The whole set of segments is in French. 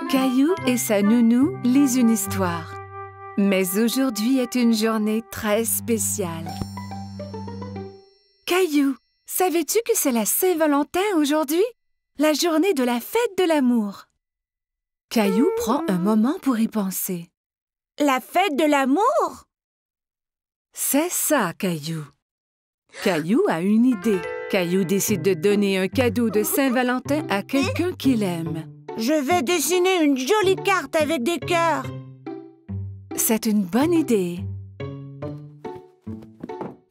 Caillou et sa nounou lisent une histoire. Mais aujourd'hui est une journée très spéciale. Caillou, savais-tu que c'est la Saint-Valentin aujourd'hui? La journée de la fête de l'amour. Caillou prend un moment pour y penser. La fête de l'amour? C'est ça, Caillou. Caillou a une idée. Caillou décide de donner un cadeau de Saint-Valentin à quelqu'un qu'il aime. Je vais dessiner une jolie carte avec des cœurs. C'est une bonne idée.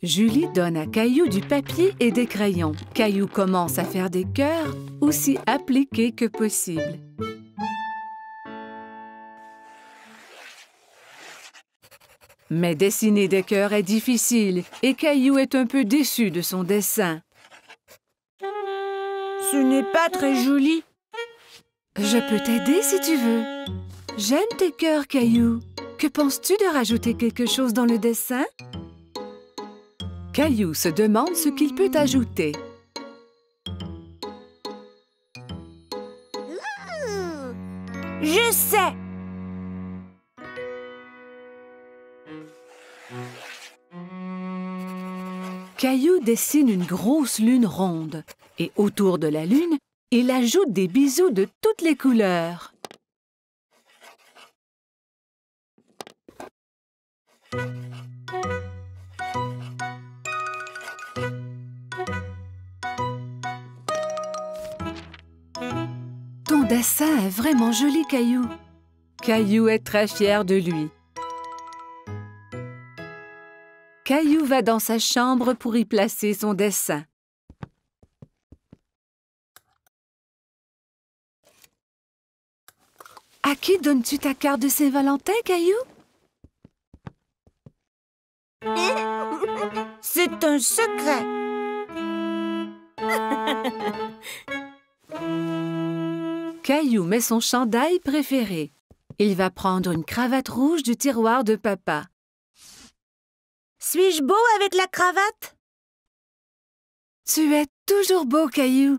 Julie donne à Caillou du papier et des crayons. Caillou commence à faire des cœurs aussi appliqués que possible. Mais dessiner des cœurs est difficile et Caillou est un peu déçu de son dessin. Ce n'est pas très joli. Je peux t'aider si tu veux. J'aime tes cœurs, Caillou. Que penses-tu de rajouter quelque chose dans le dessin? Caillou se demande ce qu'il peut ajouter. Je sais! Caillou dessine une grosse lune ronde et autour de la lune, il ajoute des bisous de toutes les couleurs. Ton dessin est vraiment joli, Caillou. Caillou est très fier de lui. Caillou va dans sa chambre pour y placer son dessin. À qui donnes-tu ta carte de Saint-Valentin, Caillou? C'est un secret. Caillou met son chandail préféré. Il va prendre une cravate rouge du tiroir de papa. Suis-je beau avec la cravate? Tu es toujours beau, Caillou.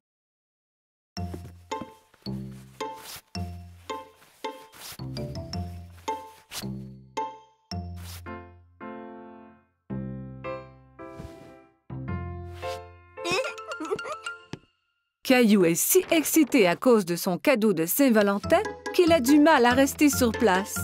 Caillou est si excité à cause de son cadeau de Saint-Valentin qu'il a du mal à rester sur place.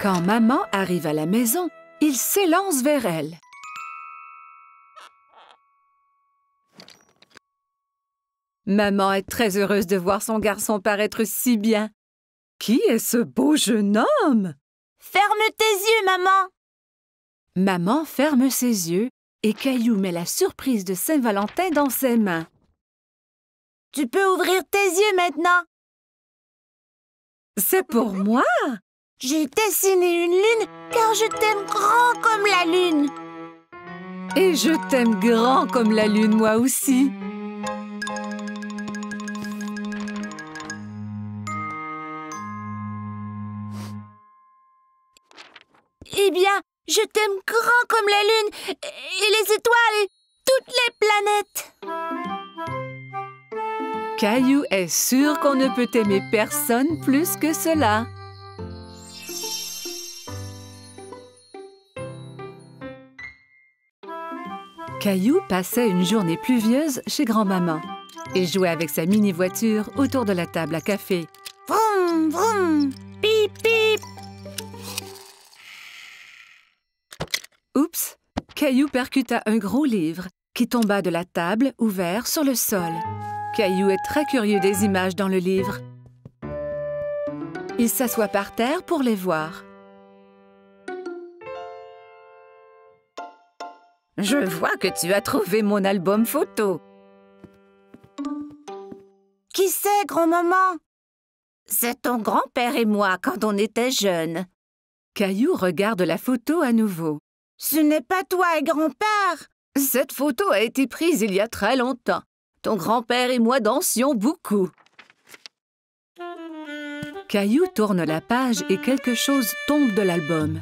Quand maman arrive à la maison, il s'élance vers elle. Maman est très heureuse de voir son garçon paraître si bien. Qui est ce beau jeune homme? Ferme tes yeux, maman! Maman ferme ses yeux et Caillou met la surprise de Saint-Valentin dans ses mains. Tu peux ouvrir tes yeux maintenant. C'est pour moi? J'ai dessiné une lune car je t'aime grand comme la lune. Et je t'aime grand comme la lune, moi aussi. Eh bien, je t'aime grand comme la lune et les étoiles et toutes les planètes. Caillou est sûr qu'on ne peut aimer personne plus que cela. Caillou passait une journée pluvieuse chez grand-maman. Il jouait avec sa mini-voiture autour de la table à café. Vroom, vroom, pip, pip. Oups! Caillou percuta un gros livre qui tomba de la table ouvert sur le sol. Caillou est très curieux des images dans le livre. Il s'assoit par terre pour les voir. Je vois que tu as trouvé mon album photo. Qui c'est, grand-maman? C'est ton grand-père et moi quand on était jeunes. Caillou regarde la photo à nouveau. Ce n'est pas toi et grand-père. Cette photo a été prise il y a très longtemps. Ton grand-père et moi dansions beaucoup. Caillou tourne la page et quelque chose tombe de l'album.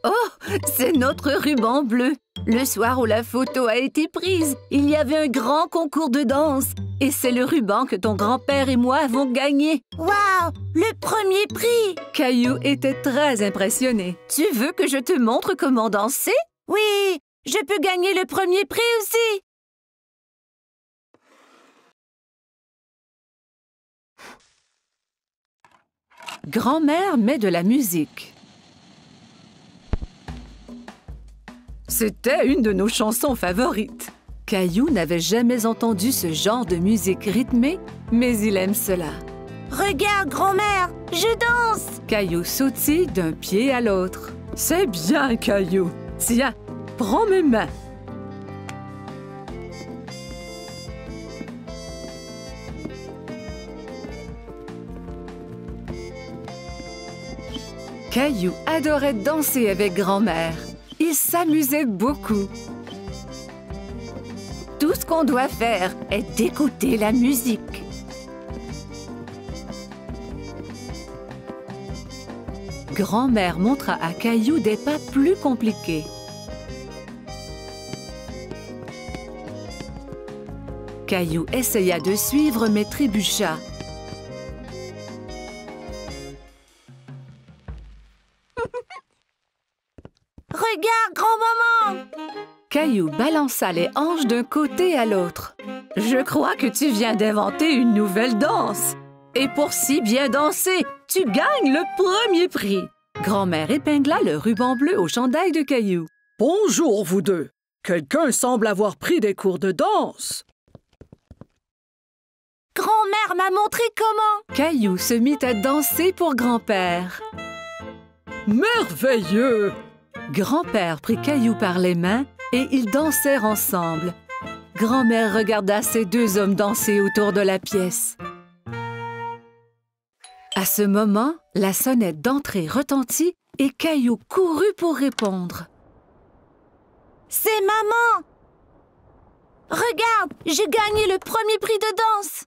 Oh, c'est notre ruban bleu. Le soir où la photo a été prise, il y avait un grand concours de danse. Et c'est le ruban que ton grand-père et moi avons gagné. Waouh! Le premier prix! Caillou était très impressionné. Tu veux que je te montre comment danser? Oui, je peux gagner le premier prix aussi. Grand-mère met de la musique. C'était une de nos chansons favorites. Caillou n'avait jamais entendu ce genre de musique rythmée, mais il aime cela. Regarde, grand-mère, je danse! Caillou sautille d'un pied à l'autre. C'est bien, Caillou. Tiens, prends mes mains. Caillou adorait danser avec grand-mère. Il s'amusait beaucoup. Tout ce qu'on doit faire est d'écouter la musique. Grand-mère montra à Caillou des pas plus compliqués. Caillou essaya de suivre mais trébucha. Regarde, grand-maman! Caillou balança les hanches d'un côté à l'autre. « Je crois que tu viens d'inventer une nouvelle danse. Et pour si bien danser, tu gagnes le premier prix. » Grand-mère épingla le ruban bleu au chandail de Caillou. « Bonjour, vous deux. Quelqu'un semble avoir pris des cours de danse. » Grand-mère m'a montré comment. Caillou se mit à danser pour grand-père. « Merveilleux! » Grand-père prit Caillou par les mains et ils dansèrent ensemble. Grand-mère regarda ces deux hommes danser autour de la pièce. À ce moment, la sonnette d'entrée retentit et Caillou courut pour répondre. « C'est maman! Regarde, j'ai gagné le premier prix de danse! »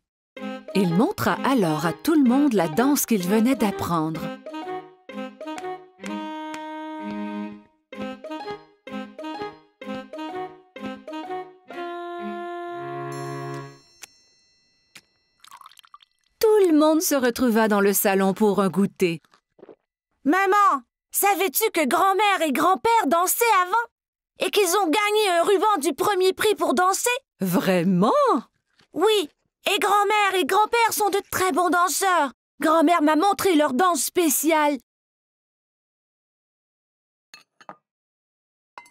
Il montra alors à tout le monde la danse qu'il venait d'apprendre. Tout le monde se retrouva dans le salon pour un goûter. « Maman, savais-tu que grand-mère et grand-père dansaient avant? Et qu'ils ont gagné un ruban du premier prix pour danser? » Vraiment? Oui, et grand-mère et grand-père sont de très bons danseurs. Grand-mère m'a montré leur danse spéciale.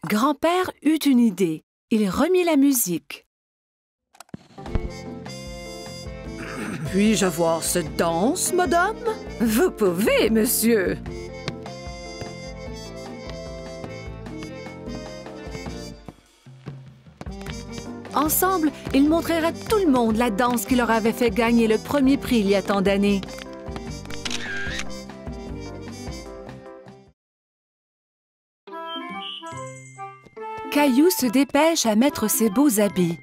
Grand-père eut une idée. Il remit la musique. Puis-je avoir cette danse, madame? Vous pouvez, monsieur. Ensemble, ils montrèrent à tout le monde la danse qui leur avait fait gagner le premier prix il y a tant d'années. Caillou se dépêche à mettre ses beaux habits.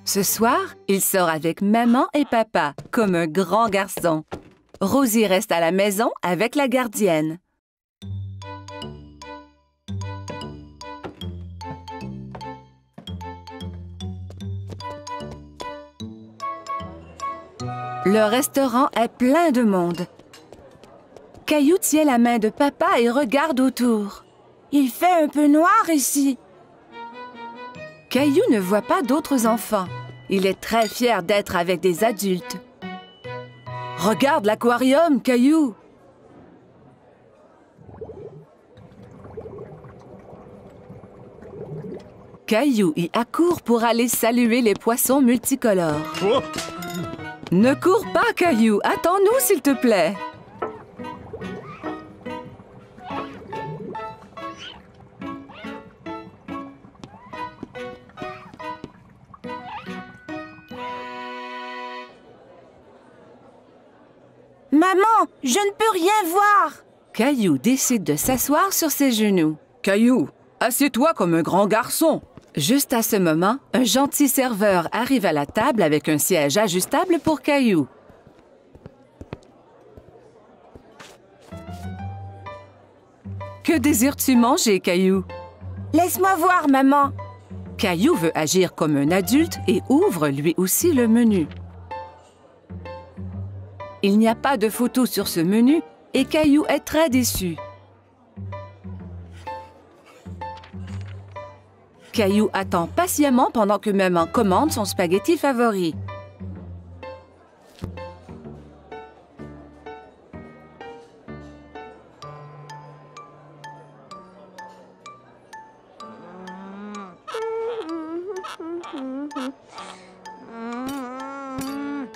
Ce soir, il sort avec maman et papa, comme un grand garçon. Rosie reste à la maison avec la gardienne. Le restaurant est plein de monde. Caillou tient la main de papa et regarde autour. Il fait un peu noir ici. Caillou ne voit pas d'autres enfants. Il est très fier d'être avec des adultes. Regarde l'aquarium, Caillou. Caillou y accourt pour aller saluer les poissons multicolores. Oh! Ne cours pas, Caillou. Attends-nous, s'il te plaît. Maman, je ne peux rien voir. Caillou décide de s'asseoir sur ses genoux. Caillou, assieds-toi comme un grand garçon. Juste à ce moment, un gentil serveur arrive à la table avec un siège ajustable pour Caillou. Que désires-tu manger, Caillou? Laisse-moi voir, maman. Caillou veut agir comme un adulte et ouvre lui aussi le menu. Il n'y a pas de photo sur ce menu et Caillou est très déçu. Caillou attend patiemment pendant que maman commande son spaghetti favori.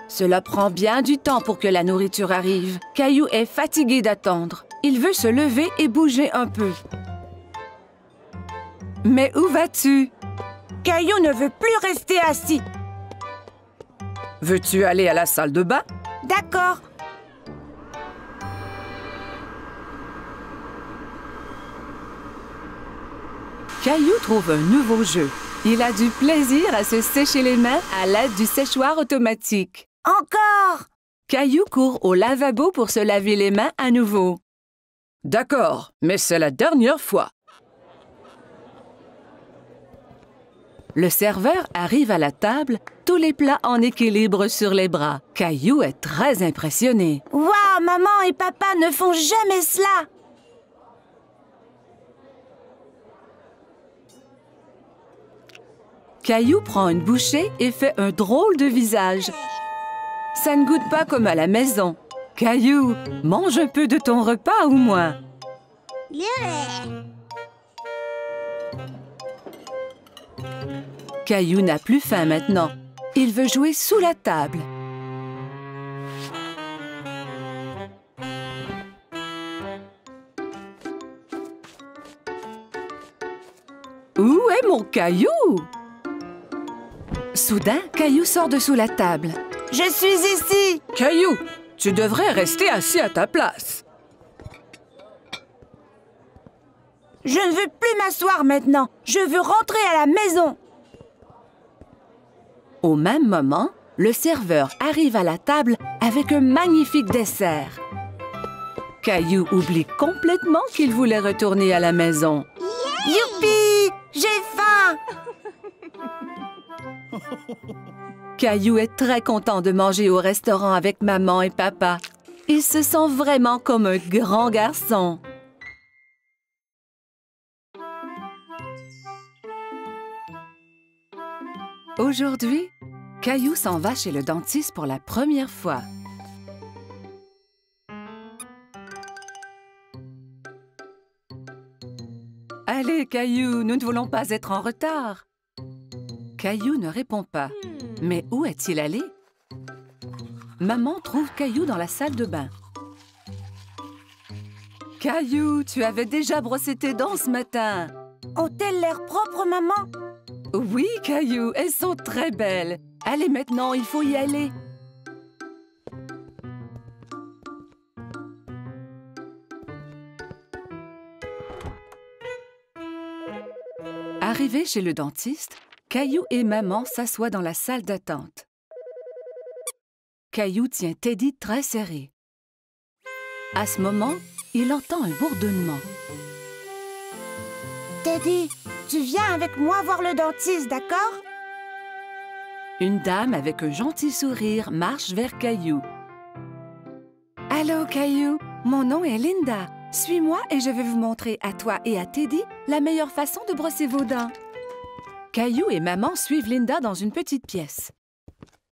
Cela prend bien du temps pour que la nourriture arrive. Caillou est fatigué d'attendre. Il veut se lever et bouger un peu. Mais où vas-tu? Caillou ne veut plus rester assis. Veux-tu aller à la salle de bain? D'accord. Caillou trouve un nouveau jeu. Il a du plaisir à se sécher les mains à l'aide du séchoir automatique. Encore. Caillou court au lavabo pour se laver les mains à nouveau. D'accord, mais c'est la dernière fois. Le serveur arrive à la table, tous les plats en équilibre sur les bras. Caillou est très impressionné. Waouh, maman et papa ne font jamais cela. Caillou prend une bouchée et fait un drôle de visage. Ça ne goûte pas comme à la maison. Caillou, mange un peu de ton repas au moins. Caillou n'a plus faim maintenant. Il veut jouer sous la table. Où est mon Caillou? Soudain, Caillou sort de sous la table. Je suis ici. Caillou, tu devrais rester assis à ta place. Je ne veux plus m'asseoir maintenant. Je veux rentrer à la maison. Au même moment, le serveur arrive à la table avec un magnifique dessert. Caillou oublie complètement qu'il voulait retourner à la maison. Youpi! J'ai faim. Caillou est très content de manger au restaurant avec maman et papa. Il se sent vraiment comme un grand garçon. Aujourd'hui, Caillou s'en va chez le dentiste pour la première fois. Allez, Caillou, nous ne voulons pas être en retard. Caillou ne répond pas. Mais où est-il allé? Maman trouve Caillou dans la salle de bain. Caillou, tu avais déjà brossé tes dents ce matin. Ont-elles l'air propres, maman? Oui, Caillou, elles sont très belles. Allez maintenant, il faut y aller. Arrivé chez le dentiste, Caillou et maman s'assoient dans la salle d'attente. Caillou tient Teddy très serré. À ce moment, il entend un bourdonnement. Teddy, tu viens avec moi voir le dentiste, d'accord? Une dame avec un gentil sourire marche vers Caillou. « Allô, Caillou, mon nom est Linda. Suis-moi et je vais vous montrer à toi et à Teddy la meilleure façon de brosser vos dents. » Caillou et maman suivent Linda dans une petite pièce.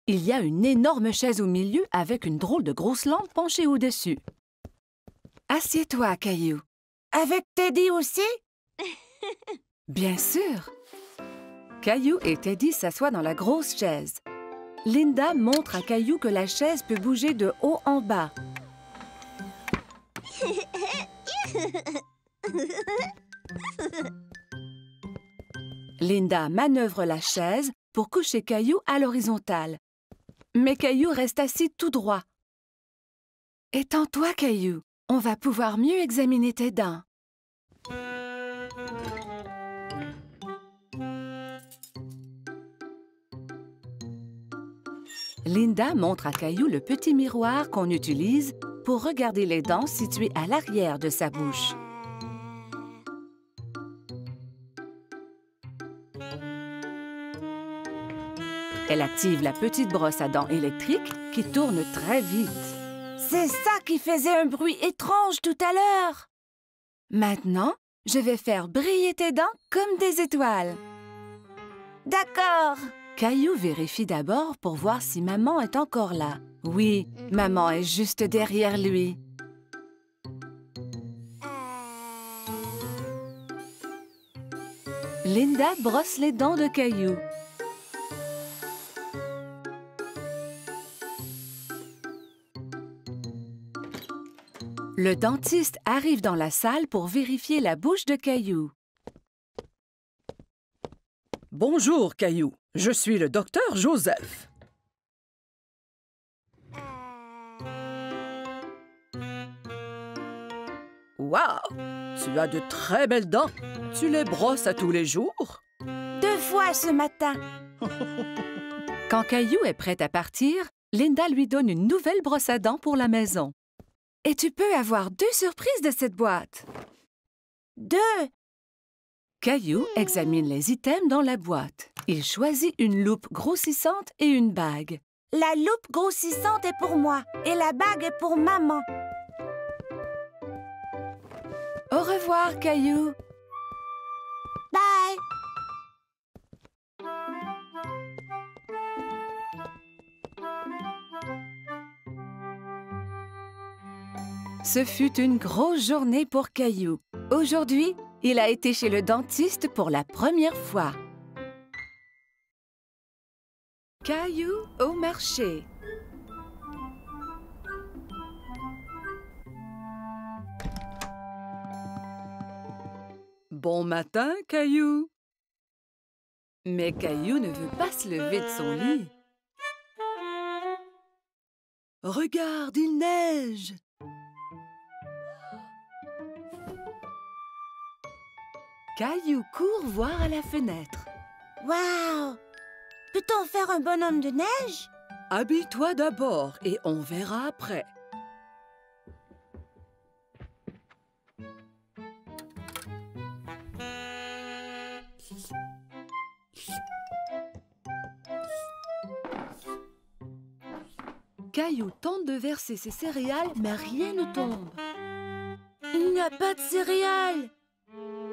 Il y a une énorme chaise au milieu avec une drôle de grosse lampe penchée au-dessus. « Assieds-toi, Caillou. » Avec Teddy aussi? Bien sûr. Caillou et Teddy s'assoient dans la grosse chaise. Linda montre à Caillou que la chaise peut bouger de haut en bas. Linda manœuvre la chaise pour coucher Caillou à l'horizontale. Mais Caillou reste assis tout droit. Étends-toi, Caillou. On va pouvoir mieux examiner tes dents. Linda montre à Caillou le petit miroir qu'on utilise pour regarder les dents situées à l'arrière de sa bouche. Elle active la petite brosse à dents électrique qui tourne très vite. C'est ça qui faisait un bruit étrange tout à l'heure. Maintenant, je vais faire briller tes dents comme des étoiles. D'accord. Caillou vérifie d'abord pour voir si maman est encore là. Oui, maman est juste derrière lui. Linda brosse les dents de Caillou. Le dentiste arrive dans la salle pour vérifier la bouche de Caillou. Bonjour, Caillou. Je suis le docteur Joseph. Wow! Tu as de très belles dents. Tu les brosses à tous les jours? 2 fois ce matin. Quand Caillou est prête à partir, Linda lui donne une nouvelle brosse à dents pour la maison. Et tu peux avoir 2 surprises de cette boîte. 2. Caillou examine les items dans la boîte. Il choisit une loupe grossissante et une bague. La loupe grossissante est pour moi et la bague est pour maman. Au revoir, Caillou. Bye. Ce fut une grosse journée pour Caillou. Aujourd'hui, il a été chez le dentiste pour la première fois. Caillou au marché. Bon matin, Caillou. Mais Caillou ne veut pas se lever de son lit. Regarde, il neige. Caillou court voir à la fenêtre. Wow! Peut-on faire un bonhomme de neige? Habille-toi d'abord et on verra après. Caillou tente de verser ses céréales, mais rien ne tombe. Il n'y a pas de céréales.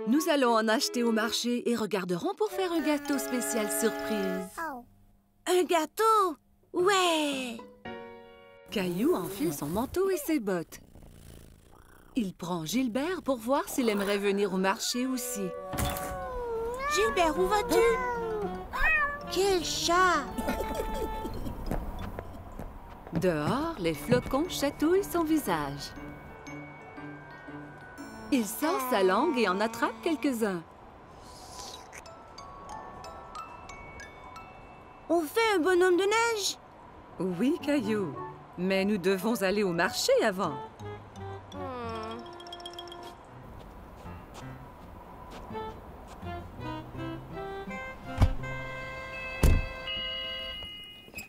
Nous allons en acheter au marché et regarderons pour faire un gâteau spécial surprise. Un gâteau? Ouais! Caillou enfile son manteau et ses bottes. Il prend Gilbert pour voir s'il aimerait venir au marché aussi. Gilbert, où vas-tu? Quel chat! Dehors, les flocons chatouillent son visage. Il sort sa langue et en attrape quelques-uns. On fait un bonhomme de neige? Oui, Caillou, mais nous devons aller au marché avant.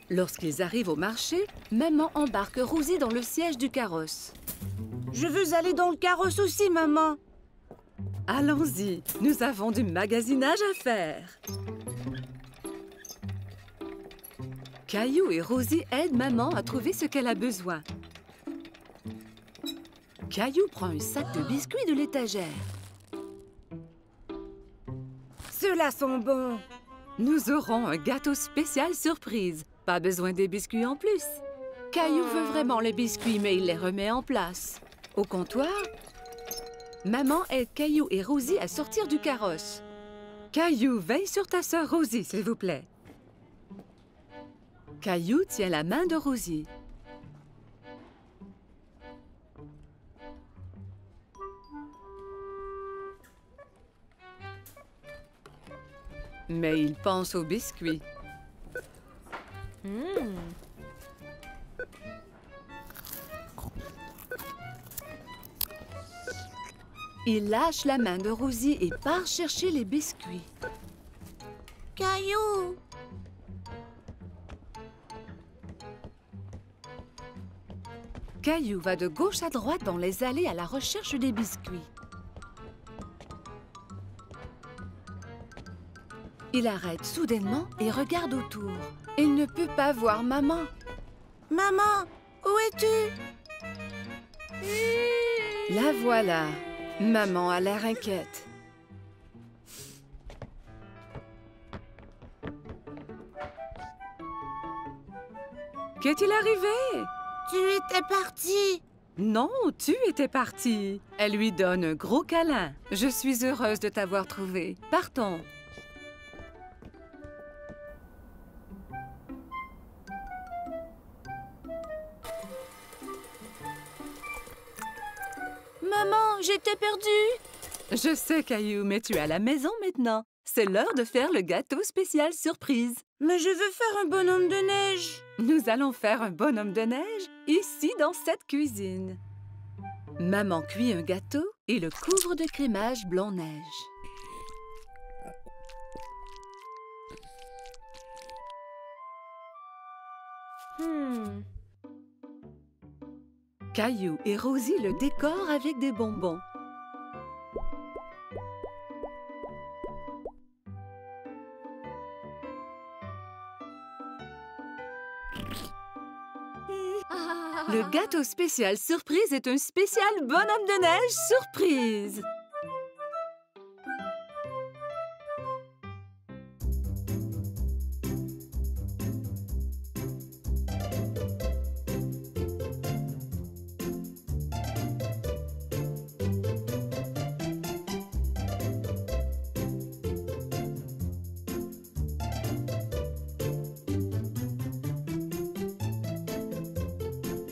Lorsqu'ils arrivent au marché, maman embarque Rosie dans le siège du carrosse. Je veux aller dans le carrosse aussi, maman. Allons-y, nous avons du magasinage à faire. Caillou et Rosie aident maman à trouver ce qu'elle a besoin. Caillou prend un sac de biscuits de l'étagère. Ceux-là sont bons. Nous aurons un gâteau spécial surprise. Pas besoin des biscuits en plus. Caillou veut vraiment les biscuits, mais il les remet en place. Au comptoir, maman aide Caillou et Rosie à sortir du carrosse. Caillou, veille sur ta sœur Rosie, s'il vous plaît. Caillou tient la main de Rosie. Mais il pense aux biscuits. Il lâche la main de Rosie et part chercher les biscuits. Caillou! Caillou va de gauche à droite dans les allées à la recherche des biscuits. Il arrête soudainement et regarde autour. Il ne peut pas voir maman. Maman, où es-tu? La voilà. Maman a l'air inquiète. Qu'est-il arrivé? Tu étais partie. Non, tu étais partie. Elle lui donne un gros câlin. Je suis heureuse de t'avoir trouvé. Partons. Maman, j'étais perdue. Je sais, Caillou, mais tu es à la maison maintenant. C'est l'heure de faire le gâteau spécial surprise. Mais je veux faire un bonhomme de neige. Nous allons faire un bonhomme de neige ici dans cette cuisine. Maman cuit un gâteau et le couvre de crémage blanc-neige. Caillou et Rosie le décorent avec des bonbons. Le gâteau spécial surprise est un spécial bonhomme de neige surprise.